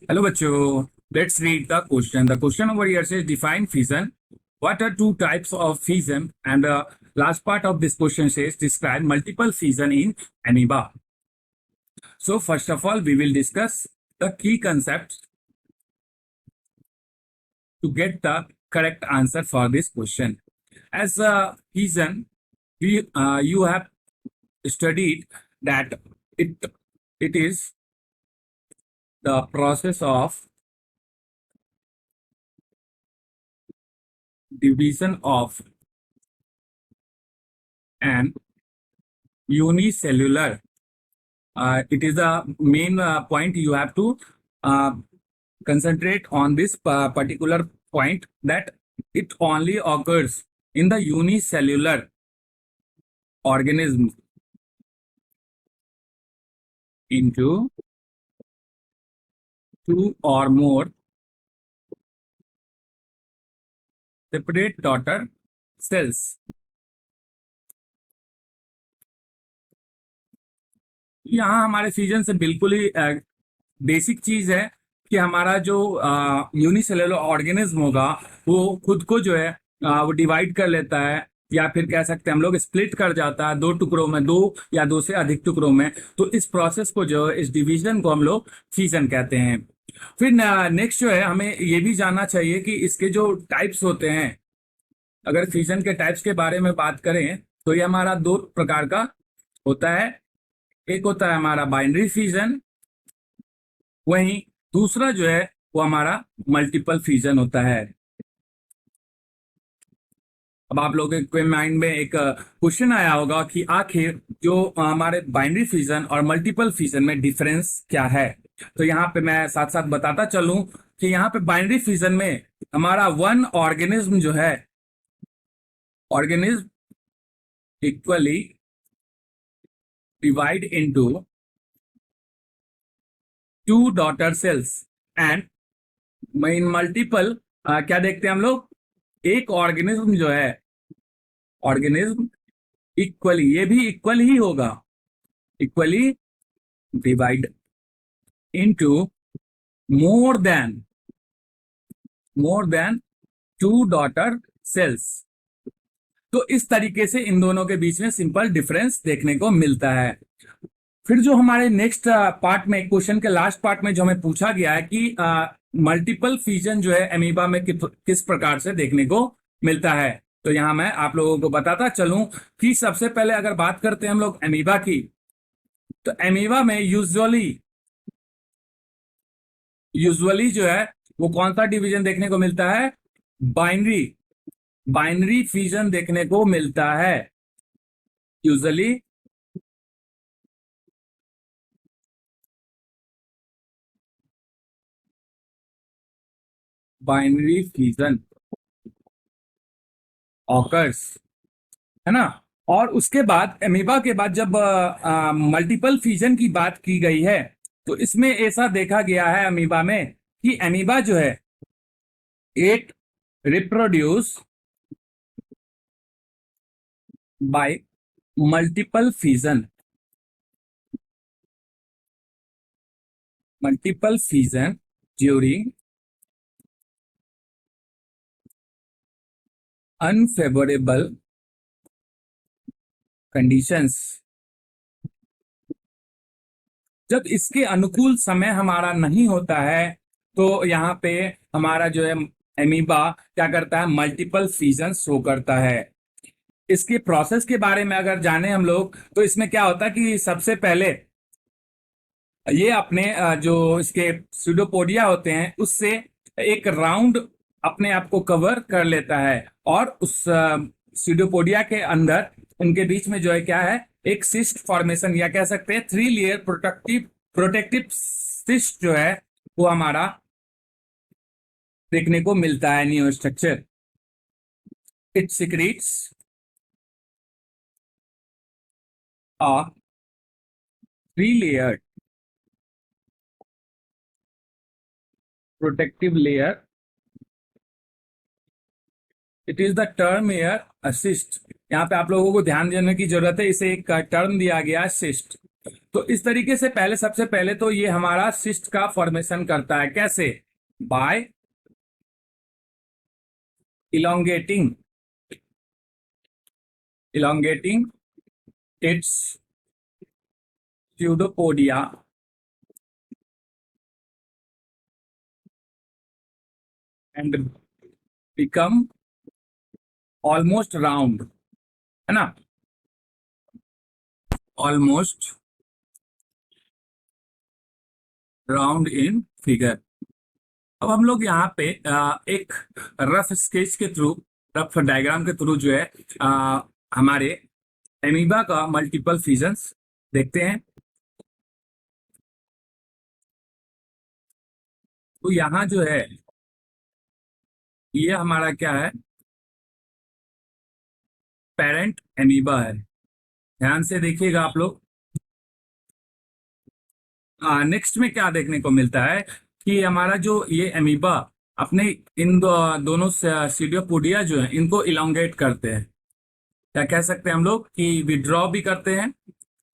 Hello, bachcho. Let's read the question. The question over here says define fission. What are two types of fission? And the last part of this question says describe multiple fission in amoeba. So first of all, we will discuss the key concepts to get the correct answer for this question. As a fission, you have studied that it is the process of division of an unicellular. It is the main point you have to uh, concentrate on this particular point, that it only occurs in the unicellular organism into two or more separate daughter cells. यहाँ हमारे fission से बिल्कुल ही basic चीज है कि हमारा जो unicellular organism होगा वो खुद को जो है वो डिवाइड कर लेता है, या फिर कह सकते हैं हम लोग स्प्लिट कर जाता है दो टुकड़ों में, दो या दो से अधिक टुकड़ों में। तो इस प्रोसेस को जो है, इस डिवीजन को हम लोग फिजन कहते हैं। फिर नेक्स्ट जो है, हमें ये भी जानना चाहिए कि इसके जो टाइप्स होते हैं, अगर फिजन के टाइप्स के बारे में बात करें तो ये हमारा दो प्रकार का होता है। एक होता है हमारा बाइनरी फिजन, वहीं दूसरा जो है वो हमारा मल्टीपल फिजन होता है। अब आप लोगों के माइंड में एक क्वेश्चन आया होगा कि आखिर जो हमारे बाइनरी फिजन और मल्टीपल फिजन में डिफरेंस क्या है। तो यहाँ पे मैं साथ साथ बताता चलूं कि यहाँ पे बाइनरी फिजन में हमारा वन ऑर्गेनिज्म जो है, organism equally divide into two daughter cells, and in multiple क्या देखते हैं हम लोग, एक ऑर्गेनिज्म जो है, ऑर्गेनिज्म इक्वली, ये भी इक्वल ही होगा, equally divide into more than two daughter cells. तो इस तरीके से इन दोनों के बीच में सिंपल डिफरेंस देखने को मिलता है। फिर जो हमारे नेक्स्ट पार्ट में, क्वेश्चन के लास्ट पार्ट में जो हमें पूछा गया है कि मल्टीपल फिजन जो है अमीबा में किस प्रकार से देखने को मिलता है, तो यहां मैं आप लोगों को बताता चलूं कि सबसे पहले अगर बात करते हैं हम लोग अमीबा की, तो अमीबा में यूजुअली जो है वो कौन सा डिवीजन देखने को मिलता है, बाइनरी फिजन देखने को मिलता है। यूजुअली बाइनरी फिजन ऑकर्स, है ना। और उसके बाद अमीबा के बाद जब मल्टीपल फिजन की बात की गई है, तो इसमें ऐसा देखा गया है अमीबा में कि अमीबा जो है it reproduce by multiple fission during unfavourable conditions. जब इसके अनुकूल समय हमारा नहीं होता है तो यहाँ पे हमारा जो है अमीबा क्या करता है, मल्टीपल फिजन शो करता है। इसके प्रोसेस के बारे में अगर जाने हम लोग, तो इसमें क्या होता है कि सबसे पहले ये अपने जो इसके स्यूडोपोडिया होते हैं उससे एक राउंड अपने आप को कवर कर लेता है, और उस स्यूडोपोडिया के अंदर उनके बीच में जो है क्या है, एक सिस्ट फॉर्मेशन, या कह सकते हैं 3 लेयर प्रोटेक्टिव सिस्ट जो है वो हमारा देखने को मिलता है। New structure it secretes a 3-layered protective layer. It is the term air assist. यहाँ पे आप लोगों को ध्यान देने की जरूरत है, इसे एक टर्म दिया गया सिस्ट। तो इस तरीके से पहले, सबसे पहले तो ये हमारा सिस्ट का फॉर्मेशन करता है। कैसे? By elongating its pseudopodia and become almost round, है ना? Almost round in figure. अब हम लोग यहाँ पे एक रफ स्केच के थ्रू, रफ डायग्राम के थ्रू जो है हमारे एमीबा का मल्टीपल फिजन्स देखते हैं। तो यहाँ जो है ये हमारा क्या है, पेरेंट एमीबा है। ध्यान से देखिएगा आप लोग। नेक्स्ट में क्या देखने को मिलता है कि हमारा जो ये एमीबा अपने इन दोनों सीडियोपोडिया जो है इनको इलोंगेट करते हैं। क्या कह सकते हैं हम लोग कि विड्रॉ भी करते हैं।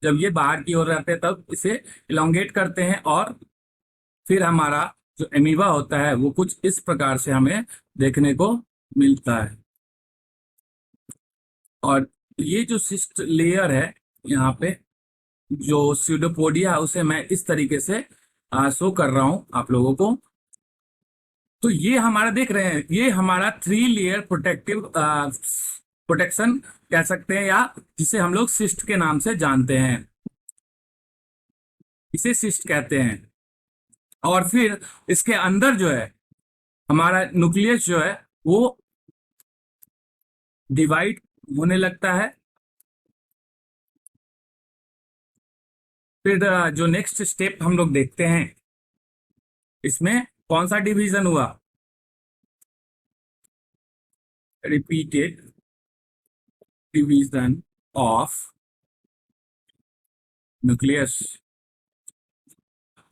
जब ये बाहर की ओर रहते हैं तब इसे इलोंगेट करते हैं, और फिर हमारा जो एमीबा होता है वो कुछ इस प्रकार से हमें देखने को मिलता है। और ये जो सिस्ट लेयर है यहाँ पे जो स्यूडोपोडिया, उसे मैं इस तरीके से शो कर रहा हूं आप लोगों को। तो ये हमारा देख रहे हैं, ये हमारा 3 लेयर प्रोटेक्शन कह सकते हैं, या जिसे हम लोग सिस्ट के नाम से जानते हैं, इसे सिस्ट कहते हैं। और फिर इसके अंदर जो है हमारा न्यूक्लियस जो है वो डिवाइड होने लगता है। फिर जो नेक्स्ट स्टेप हम लोग देखते हैं, इसमें कौन सा डिवीजन हुआ? Repeated division of nucleus.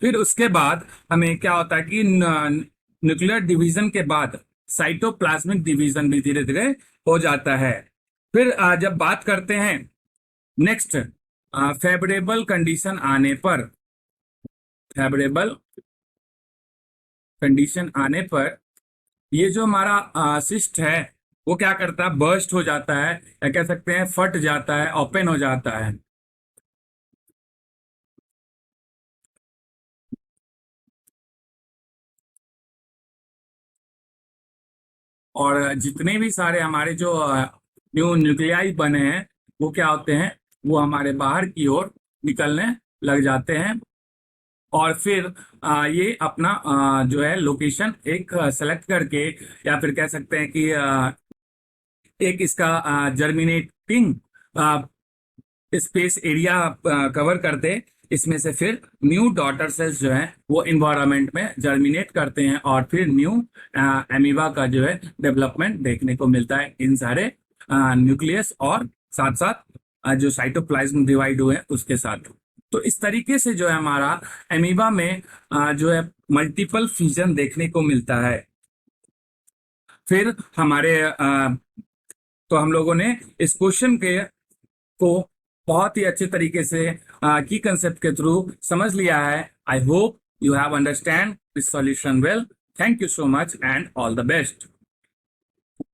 फिर उसके बाद हमें क्या होता है कि न्यूक्लियर डिवीजन के बाद साइटोप्लाज्मिक डिवीजन भी धीरे धीरे हो जाता है। फिर जब बात करते हैं नेक्स्ट, फेवरेबल कंडीशन आने पर, फेवरेबल कंडीशन आने पर ये जो हमारा सिस्ट है वो क्या करता है, बर्स्ट हो जाता है, या कह सकते हैं फट जाता है, ओपन हो जाता है। और जितने भी सारे हमारे जो न्यू न्यूक्लियाई बने हैं वो क्या होते हैं, वो हमारे बाहर की ओर निकलने लग जाते हैं। और फिर ये अपना जो है लोकेशन एक सेलेक्ट करके, या फिर कह सकते हैं कि एक इसका जर्मिनेटिंग स्पेस एरिया कवर करते, इसमें से फिर न्यू डॉटर सेल्स जो है वो इन्वायरमेंट में जर्मिनेट करते हैं, और फिर न्यू एमीबा का जो है डेवलपमेंट देखने को मिलता है इन सारे न्यूक्लियस और साथ साथ जो साइटोप्लाज्म डिवाइड हुए हैं उसके साथ। तो इस तरीके से जो है हमारा एमीबा में जो है मल्टीपल फ्यूजन देखने को मिलता है। फिर हमारे तो हम लोगों ने इस क्वेश्चन के को बहुत ही अच्छे तरीके से की कंसेप्ट के थ्रू समझ लिया है। I hope you have understand this solution well. Thank you so much and all the best.